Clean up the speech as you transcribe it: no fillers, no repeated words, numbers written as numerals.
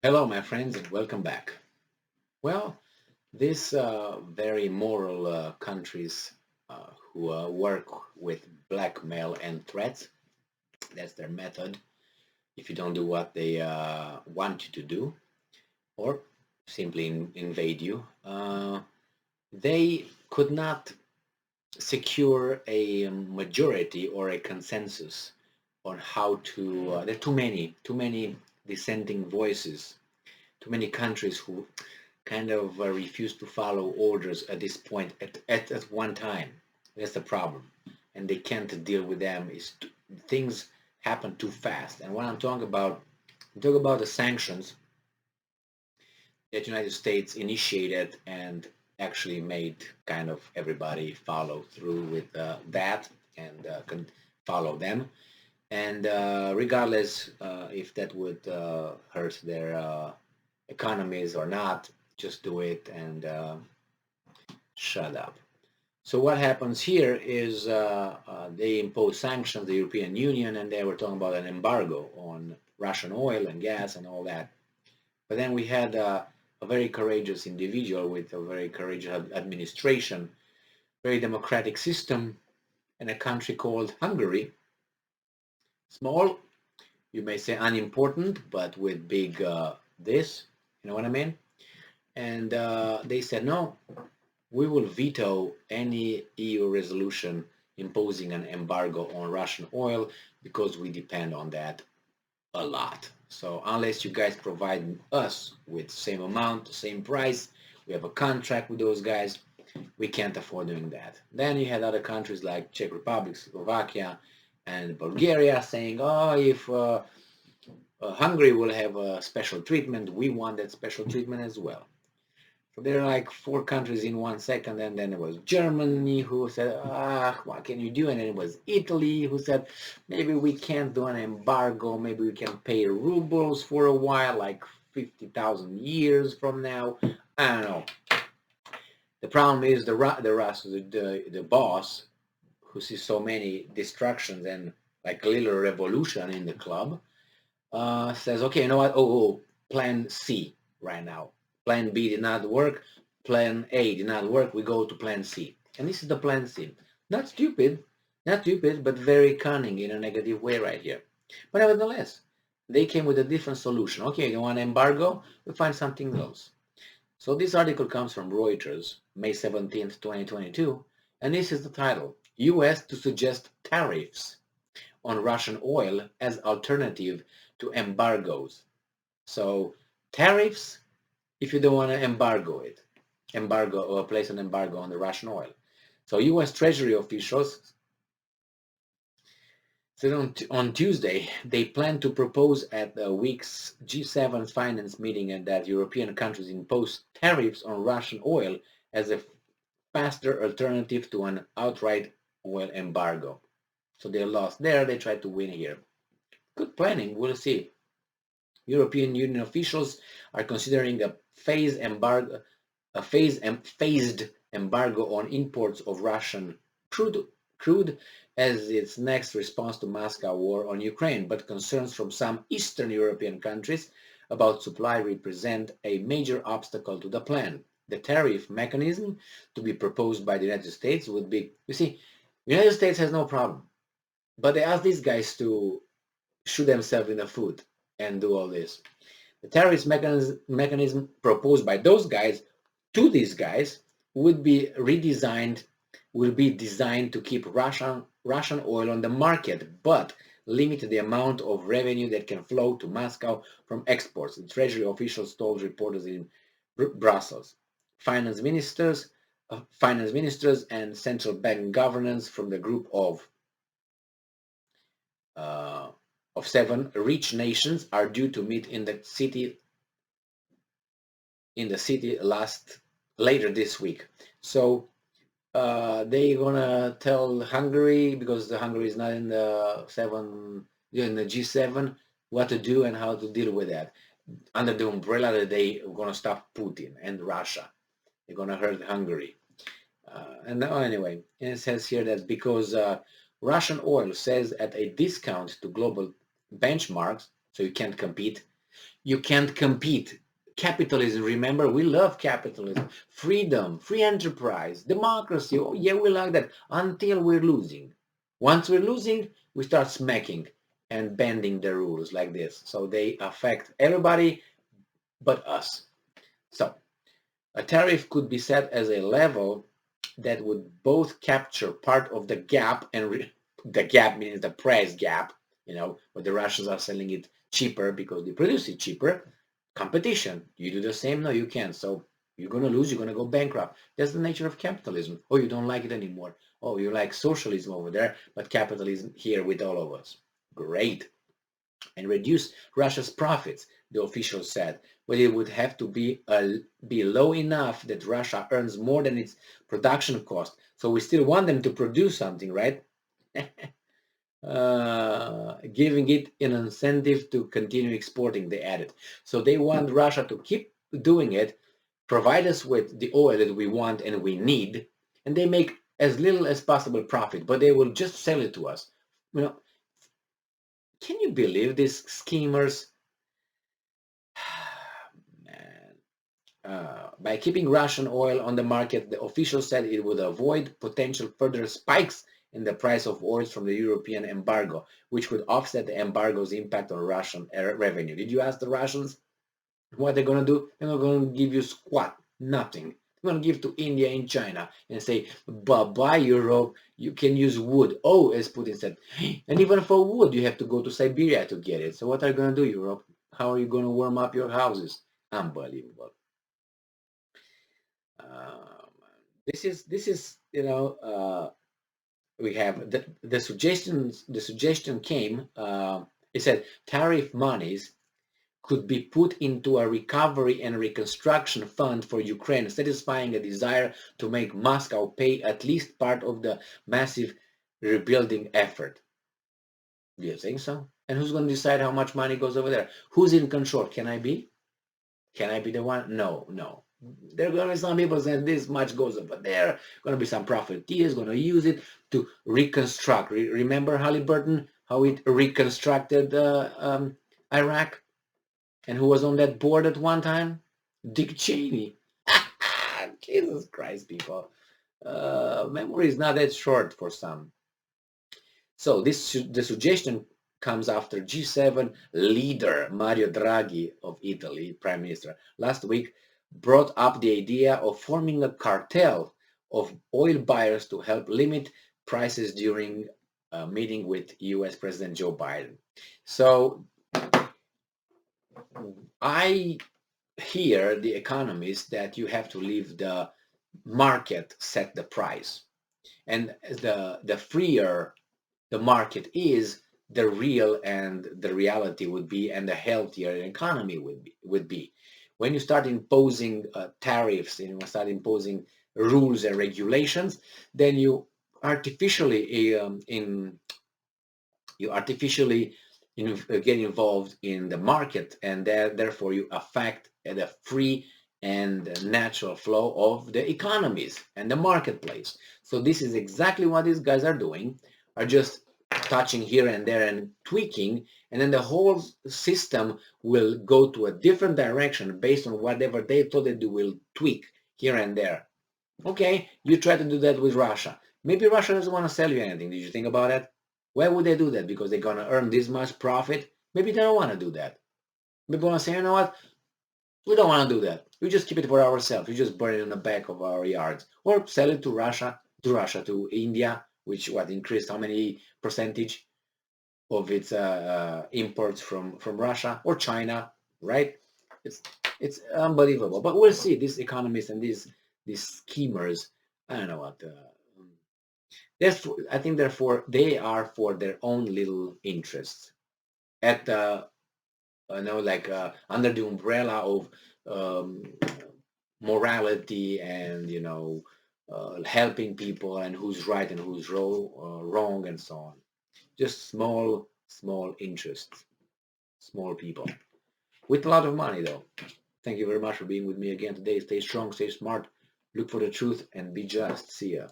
Hello, my friends, and welcome back. Well, these very moral countries who work with blackmail and threats, that's their method. If you don't do what they want you to do, or simply invade you, they could not secure a majority or a consensus on how to. There are too many dissenting voices, too many countries who kind of refuse to follow orders at this point at one time. That's the problem, and they can't deal with them. Things happen too fast. And when I'm talking about the sanctions that the United States initiated and actually made kind of everybody follow through with that and can follow them. And regardless if that would hurt their economies or not, just do it and shut up. So what happens here is they impose sanctions, the European Union, and they were talking about an embargo on Russian oil and gas and all that. But then we had a very courageous individual with a very courageous administration, very democratic system, in a country called Hungary. Small, you may say unimportant, but with big this, you know what I mean? And they said, no, we will veto any EU resolution imposing an embargo on Russian oil because we depend on that a lot. So unless you guys provide us with the same amount, the same price, we have a contract with those guys, we can't afford doing that. Then you had other countries like Czech Republic, Slovakia, and Bulgaria saying, oh, if Hungary will have a special treatment, we want that special treatment as well. So there are like four countries in 1 second, and then it was Germany who said, what can you do? And then it was Italy who said, maybe we can't do an embargo, maybe we can pay rubles for a while, like 50,000 years from now. I don't know. The problem is the boss, who sees so many destructions and like a little revolution in the club, says, okay, you know what? Oh, plan C right now. Plan B did not work. Plan A did not work. We go to plan C. And this is the plan C. Not stupid, but very cunning in a negative way right here. But nevertheless, they came with a different solution. Okay, you want embargo? We find something else. So this article comes from Reuters, May 17th, 2022, and this is the title: US to suggest tariffs on Russian oil as alternative to embargoes. So tariffs if you don't want to embargo or place an embargo on the Russian oil. So US Treasury officials said on Tuesday they plan to propose at the week's G7 finance meeting and that European countries impose tariffs on Russian oil as a faster alternative to an outright oil embargo. So they lost there, they tried to win here. Good planning, we'll see. European Union officials are considering a phased embargo on imports of Russian crude as its next response to Moscow war on Ukraine, but concerns from some Eastern European countries about supply represent a major obstacle to the plan. The tariff mechanism to be proposed by the United States would be, you see, the United States has no problem, but they ask these guys to shoot themselves in the foot and do all this. The tariff mechanism proposed by those guys to these guys would be designed to keep Russian oil on the market, but limit the amount of revenue that can flow to Moscow from exports, the Treasury officials told reporters in Brussels. Finance ministers and central bank governors from the group of 7 rich nations are due to meet in the city later this week. So they're gonna tell Hungary, because the Hungary is not in the G7, what to do and how to deal with that under the umbrella that they are gonna stop Putin and Russia. They're gonna hurt Hungary. And anyway, it says here that because Russian oil sells at a discount to global benchmarks, so you can't compete. You can't compete. Capitalism, remember, we love capitalism, freedom, free enterprise, democracy. Oh, yeah, we like that until we're losing. Once we're losing, we start smacking and bending the rules like this. So they affect everybody but us. So a tariff could be set as a level that would both capture part of the gap, and the gap means the price gap, but the Russians are selling it cheaper because they produce it cheaper. Competition. You do the same? No, you can't. So you're going to lose. You're going to go bankrupt. That's the nature of capitalism. Oh, you don't like it anymore. Oh, you like socialism over there, but capitalism here with all of us. Great. And reduce Russia's profits, the officials said, but it would have to be low enough that Russia earns more than its production cost. So we still want them to produce something, right? Giving it an incentive to continue exporting, they added. So they want Russia to keep doing it, provide us with the oil that we want and we need, and they make as little as possible profit, but they will just sell it to us. Can you believe these schemers? By keeping Russian oil on the market, the officials said it would avoid potential further spikes in the price of oil from the European embargo, which would offset the embargo's impact on Russian revenue. Did you ask the Russians what they're going to do? They're not going to give you squat, nothing. They're going to give to India and China and say, bye-bye, Europe, you can use wood. Oh, as Putin said, and even for wood, you have to go to Siberia to get it. So what are you going to do, Europe? How are you going to warm up your houses? Unbelievable. Um, this is we have the suggestion came. It said tariff monies could be put into a recovery and reconstruction fund for Ukraine, satisfying a desire to make Moscow pay at least part of the massive rebuilding effort. Do you think so? And who's going to decide how much money goes over there? Who's in control? Can I be? Can I be the one? No, no. There are going to be some people saying this much goes over there. Going to be some profiteers going to use it to reconstruct. Remember Halliburton, how it reconstructed Iraq? And who was on that board at one time? Dick Cheney. Jesus Christ, people. Memory is not that short for some. So the suggestion comes after G7 leader Mario Draghi of Italy, Prime Minister, last week brought up the idea of forming a cartel of oil buyers to help limit prices during a meeting with US President Joe Biden. So I hear the economists that you have to leave the market set the price. And the freer the market is, the real and the reality would be, and the healthier an economy would be. When you start imposing tariffs and you start imposing rules and regulations, then you artificially get involved in the market, and therefore you affect the free and natural flow of the economies and the marketplace. So this is exactly what these guys are doing, are just touching here and there and tweaking, and then the whole system will go to a different direction based on whatever they thought they will tweak here and there. Okay, you try to do that with Russia. Maybe Russia doesn't want to sell you anything. Did you think about that? Why would they do that? Because they're going to earn this much profit? Maybe they don't want to do that. Maybe they want to say, you know what? We don't want to do that. We just keep it for ourselves. We just burn it in the back of our yards. Or sell it to Russia, to India, which increased how many percentage of its imports from Russia, or China, right? It's unbelievable. But we'll see. These economists and these schemers, I don't know what. I think therefore they are for their own little interests at under the umbrella of um, morality and helping people and who's right and who's wrong and so on. Just small interests, small people with a lot of money though. Thank you very much for being with me again today. Stay strong, stay smart, look for the truth, and be just. See ya.